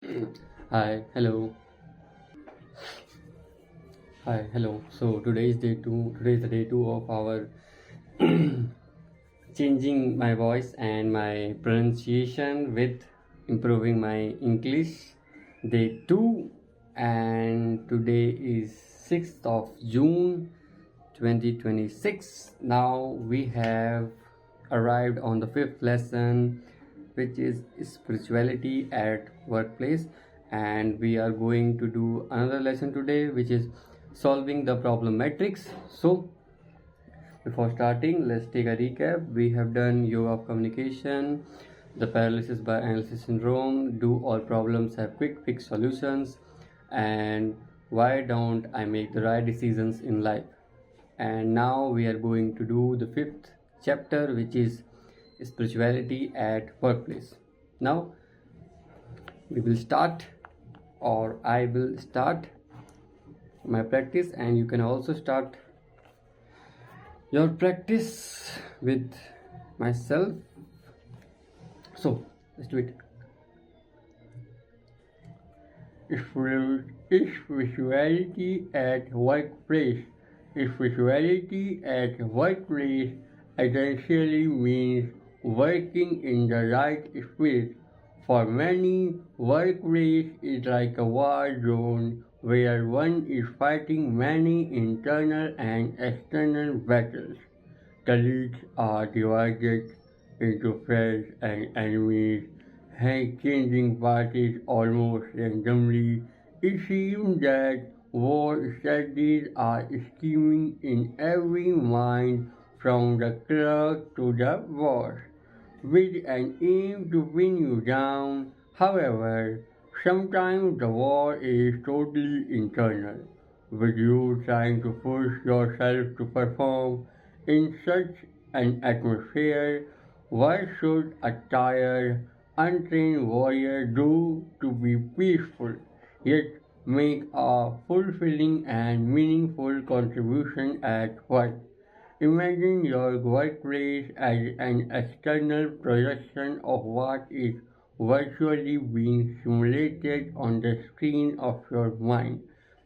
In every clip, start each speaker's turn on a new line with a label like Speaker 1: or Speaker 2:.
Speaker 1: Hi, hello. Hi, hello. So today is day two. Today is the day two of our changing my voice and my pronunciation with improving my English. Day two, and today is 6th of June 2026. Now we have arrived on the fifth lesson, which is spirituality at workplace, and we are going to do another lesson today, which is solving the problem matrix. So before starting, let's take a recap. We have done yoga of communication, the paralysis by analysis syndrome, do all problems have quick fix solutions, and why don't I make the right decisions in life. And now we are going to do the fifth chapter, which is spirituality at workplace. Now we will start, or I will start my practice, and you can also start your practice with myself. So let's do it. Spirituality at workplace. Spirituality at workplace essentially means working in the right spirit. For many, workplace is like a war zone where one is fighting many internal and external battles. Colleagues are divided into friends and enemies, changing parties almost randomly. It seems that war strategies are scheming in every mind from the clerk to the boss, with an aim to pin you down. However, sometimes the war is totally internal, with you trying to push yourself to perform. In such an atmosphere, what should a tired, untrained warrior do to be peaceful, yet make a fulfilling and meaningful contribution at work? Imagine your workplace as an external projection of what is virtually being simulated on the screen of your mind.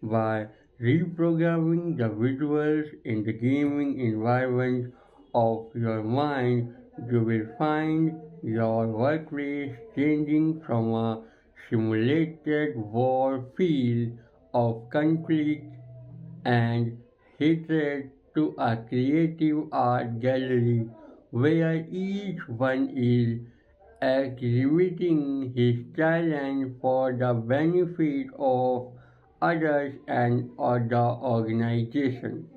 Speaker 1: By reprogramming the visuals in the gaming environment of your mind, you will find your workplace changing from a simulated war field of conflict and hatred to a creative art gallery where each one is exhibiting his talent for the benefit of others and of the organization.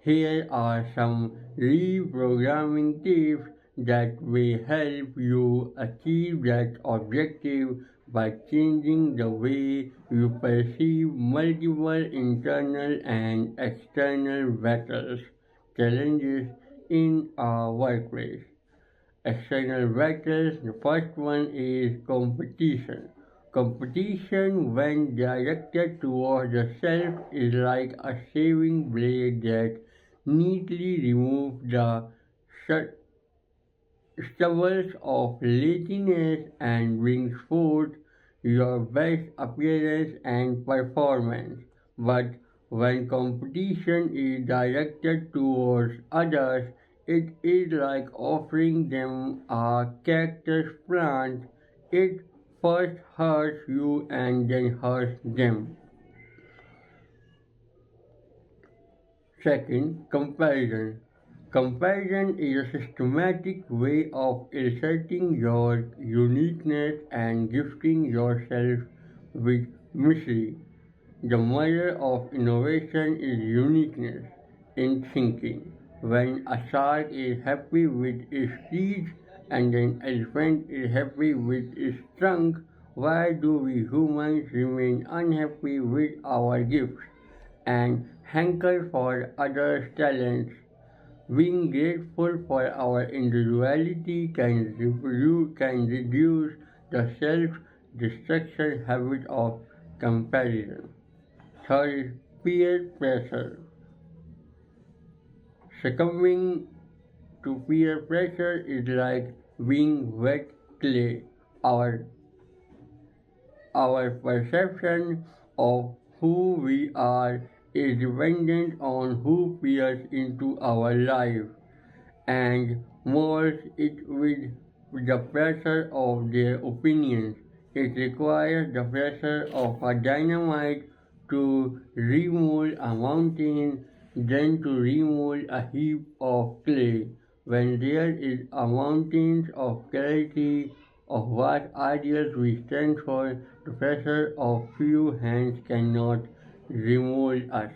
Speaker 1: Here are some reprogramming tips that will help you achieve that objective by changing the way you perceive multiple internal and external battles, challenges in a workplace. External battles, the first one is competition. Competition, when directed towards the self, is like a shaving blade that neatly removes the stubbles of laziness and brings forth your best appearance and performance. But when competition is directed towards others, it is like offering them a cactus plant. It first hurts you and then hurts them. Second, comparison. Comparison is a systematic way of asserting your uniqueness and gifting yourself with mystery. The mother of innovation is uniqueness in thinking. When a shark is happy with its teeth and an elephant is happy with its trunk, why do we humans remain unhappy with our gifts and hanker for others' talents? Being grateful for our individuality can reduce the self-destruction habit of comparison. Third, peer pressure. Succumbing to peer pressure is like being wet clay. Our Our perception of who we are is dependent on who peers into our life and molds it with the pressure of their opinions. It requires the pressure of a dynamite to remove a mountain than to remove a heap of clay. When there is a mountain of clarity of what ideals we stand for, the pressure of few hands cannot remove us.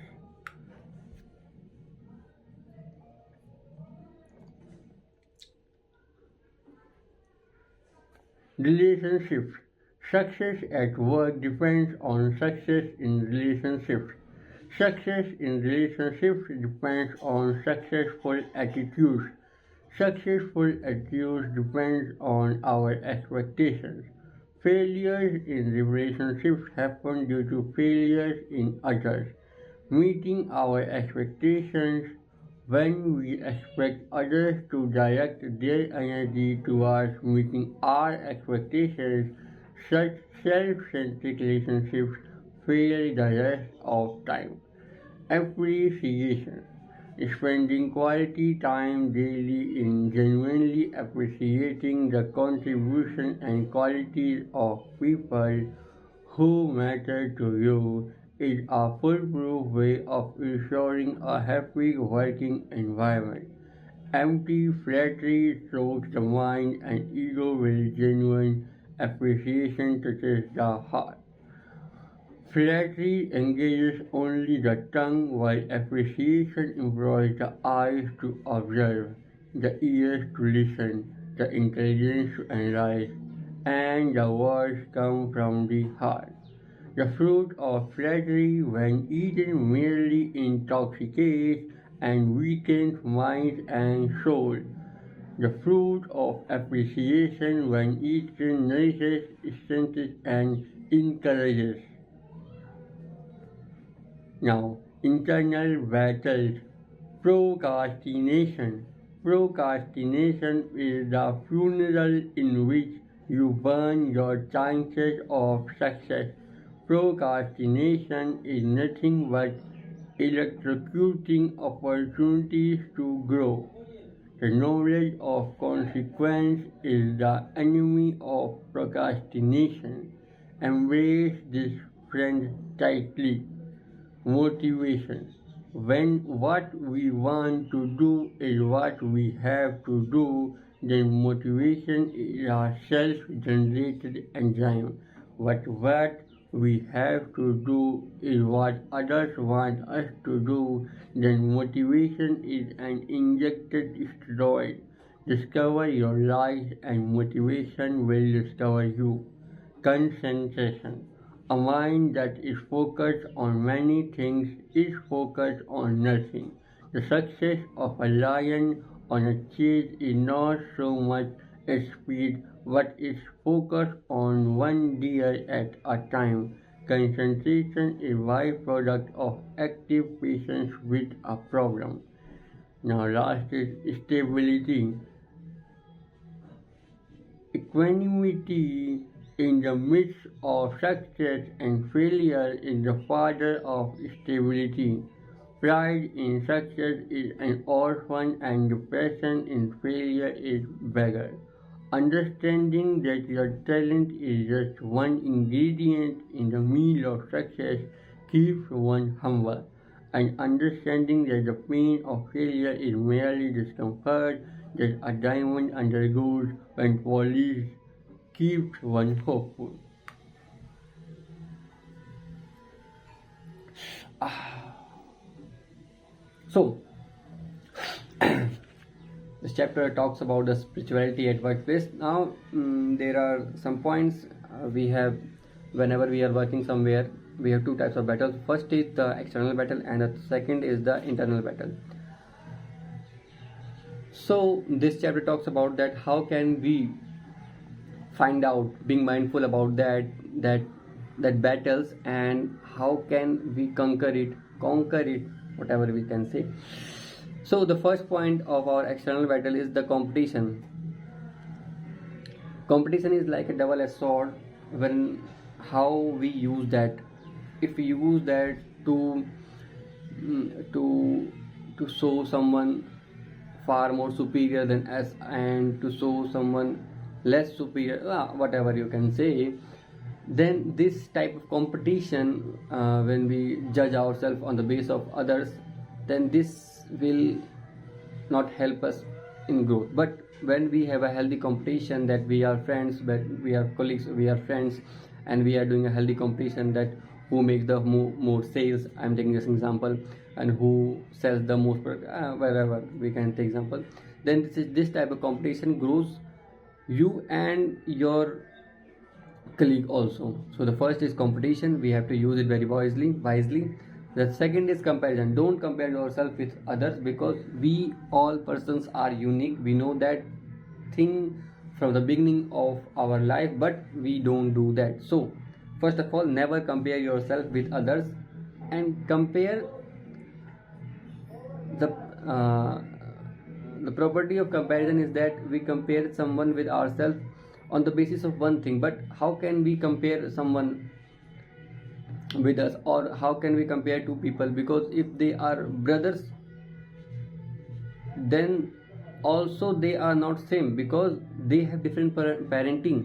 Speaker 1: Relationships. Success at work depends on success in relationships. Success in relationships depends on successful attitudes. Successful attitudes depend on our expectations. Failures in relationships happen due to failures in others. Meeting our expectations. When we expect others to direct their energy towards meeting our expectations, such self-centric relationships fail the rest of time. Appreciation. Spending quality time daily in genuinely appreciating the contribution and qualities of people who matter to you is a foolproof way of ensuring a happy working environment. Empty flattery soaks the mind and ego with genuine appreciation touches the heart. Flattery engages only the tongue while appreciation employs the eyes to observe, the ears to listen, the intelligence to analyze, and the words come from the heart. The fruit of flattery, when eaten, merely intoxicates and weakens mind and soul. The fruit of appreciation, when eaten, nourishes, strengthens, and encourages. Now, internal battles. Procrastination. Procrastination is the funeral in which you burn your chances of success. Procrastination is nothing but electrocuting opportunities to grow. The knowledge of consequence is the enemy of procrastination. Embrace this friend tightly. Motivation. When what we want to do is what we have to do, then motivation is a self-generated enzyme. But what we have to do is what others want us to do, then motivation is an injected steroid. Discover your life and motivation will discover you. Concentration. A mind that is focused on many things is focused on nothing. The success of a lion on a chase is not so much its speed, but its focus on one deer at a time. Concentration is byproduct of active patience with a problem. Now last is stability. Equanimity in the midst of success and failure is the father of stability. Pride in success is an orphan and depression in failure is beggar. Understanding that your talent is just one ingredient in the meal of success keeps one humble, and understanding that the pain of failure is merely discomfort that a diamond undergoes when polished keeps one hopeful. So, this chapter talks about the spirituality at workplace. Now, there are some points we have whenever we are working somewhere. We have two types of battles. First is the external battle, and the second is the internal battle. So, this chapter talks about that how can we find out, being mindful about that battles, and how can we conquer it, whatever we can say. So the first point of our external battle is the competition. Competition is like a double-edged sword. When how we use that. If we use that to to show someone far more superior than us, and to show someone less superior, whatever you can say, then this type of competition, when we judge ourselves on the base of others, then this will not help us in growth. But when we have a healthy competition, that we are friends, but we are colleagues, we are friends, and we are doing a healthy competition, that who makes the more sales, I'm taking this example, and who sells the most product, wherever we can take example, then this type of competition grows you and your colleague also. So the first is competition, we have to use it very wisely. The second is comparison. Don't compare yourself with others, because we all persons are unique. We know that thing from the beginning of our life, but we don't do that. So first of all, never compare yourself with others. And compare the uh, the property of comparison is that we compare someone with ourselves on the basis of one thing. But how can we compare someone with us, or how can we compare two people? Because if they are brothers, then also they are not same, because they have different parenting.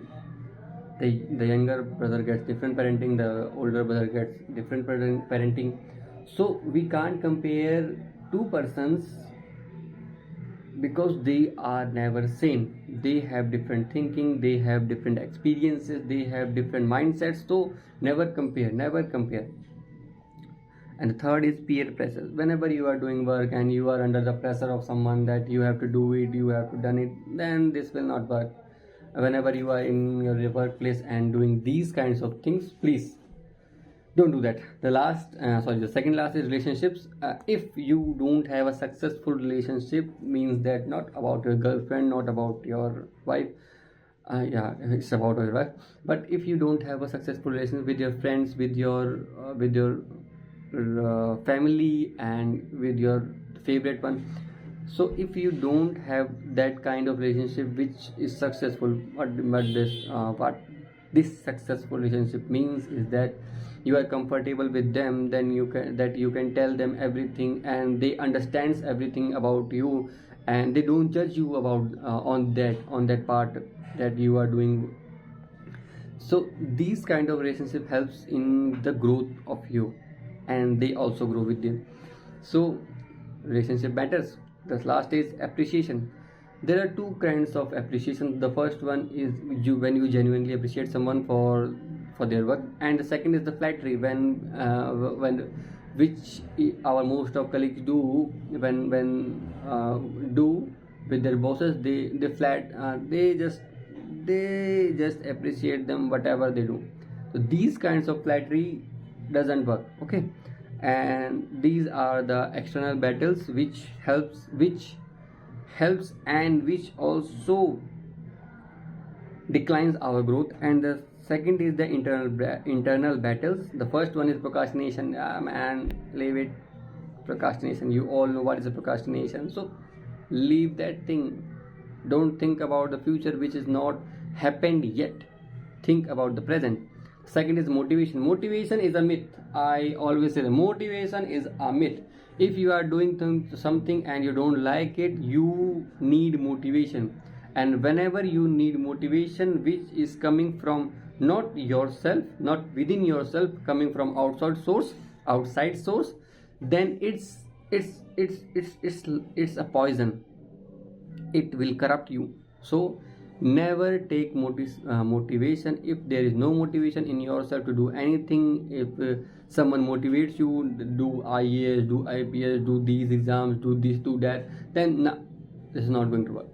Speaker 1: The younger brother gets different parenting, the older brother gets different parenting. So we can't compare two persons, because they are never same. They have different thinking, they have different experiences, they have different mindsets. So never compare. And the third is peer pressure. Whenever you are doing work and you are under the pressure of someone that you have to do it, you have to done it, then this will not work. Whenever you are in your workplace and doing these kinds of things, please don't do that. The second last is relationships. If you don't have a successful relationship, means that not about your girlfriend, not about your wife, yeah, it's about your wife. But if you don't have a successful relationship with your friends, with your family, and with your favorite one, so if you don't have that kind of relationship which is successful, what this successful relationship means is that you are comfortable with them, then you can tell them everything, and they understands everything about you, and they don't judge you about on that part that you are doing. So these kind of relationship helps in the growth of you, and they also grow with you. So relationship matters. The last is appreciation. There are two kinds of appreciation. The first one is when you genuinely appreciate someone for their work, and the second is the flattery, when which our most of colleagues do, when do with their bosses. They just appreciate them whatever they do. So these kinds of flattery doesn't work, okay. And these are the external battles which helps and which also declines our growth. And the second is the internal battles. The first one is procrastination. Man, leave it. Procrastination, you all know what is a procrastination. So leave that thing. Don't think about the future which is not happened yet. Think about the present. Second is motivation. Motivation is a myth. I always say that motivation is a myth. If you are doing something and you don't like it, you need motivation. And whenever you need motivation which is coming from not yourself, not within yourself, coming from outside source, then it's a poison. It will corrupt you. So never take motivation if there is no motivation in yourself to do anything. If someone motivates you, do IAS, do IPS, do these exams, do this, do that, then no, this is not going to work.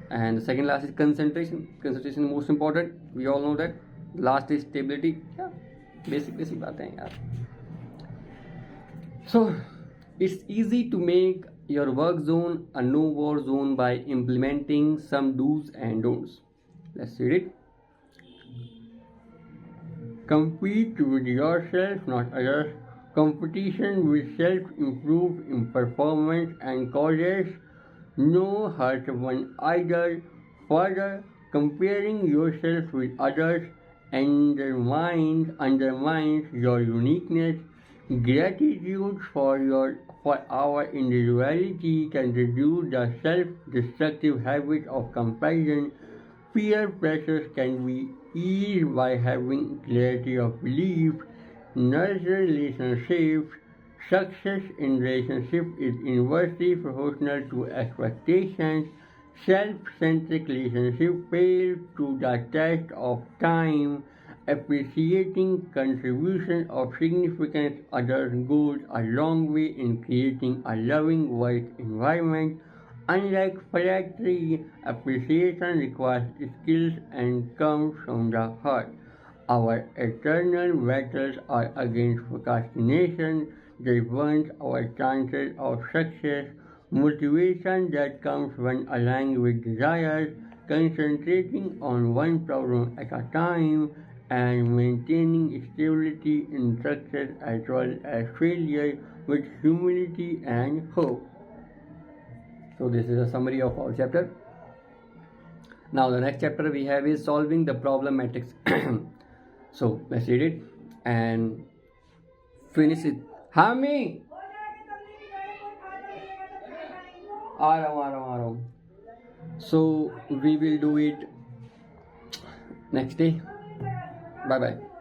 Speaker 1: And the second last is concentration. Concentration is most important, we all know that. Last is stability. Yeah, basic बातें हैं यार. So it's easy to make your work zone a no war zone by implementing some do's and don'ts. Let's read it. Compete with yourself, not others. Competition will self-improve in performance and causes no hurt one either. Further, comparing yourself with others undermines your uniqueness. Gratitude for our individuality can reduce the self-destructive habit of comparison. Peer pressures can be eased by having clarity of belief. Nurture relationships. Success in relationship is inversely proportional to expectations. Self-centric relationships fail to the test of time. Appreciating contributions of significant others goes a long way in creating a loving work environment. Unlike flattery, appreciation requires skills and comes from the heart. Our eternal battles are against procrastination that burns our chances of success. Motivation that comes when aligned with desires, concentrating on one problem at a time, and maintaining stability in success as well as failure with humility and hope.
Speaker 2: So this is a summary of our chapter. Now the next chapter we have is solving the problem matrix. So let's read it and finish it. Hami, आ रहा हूँ. So we will do it next day. Bye bye.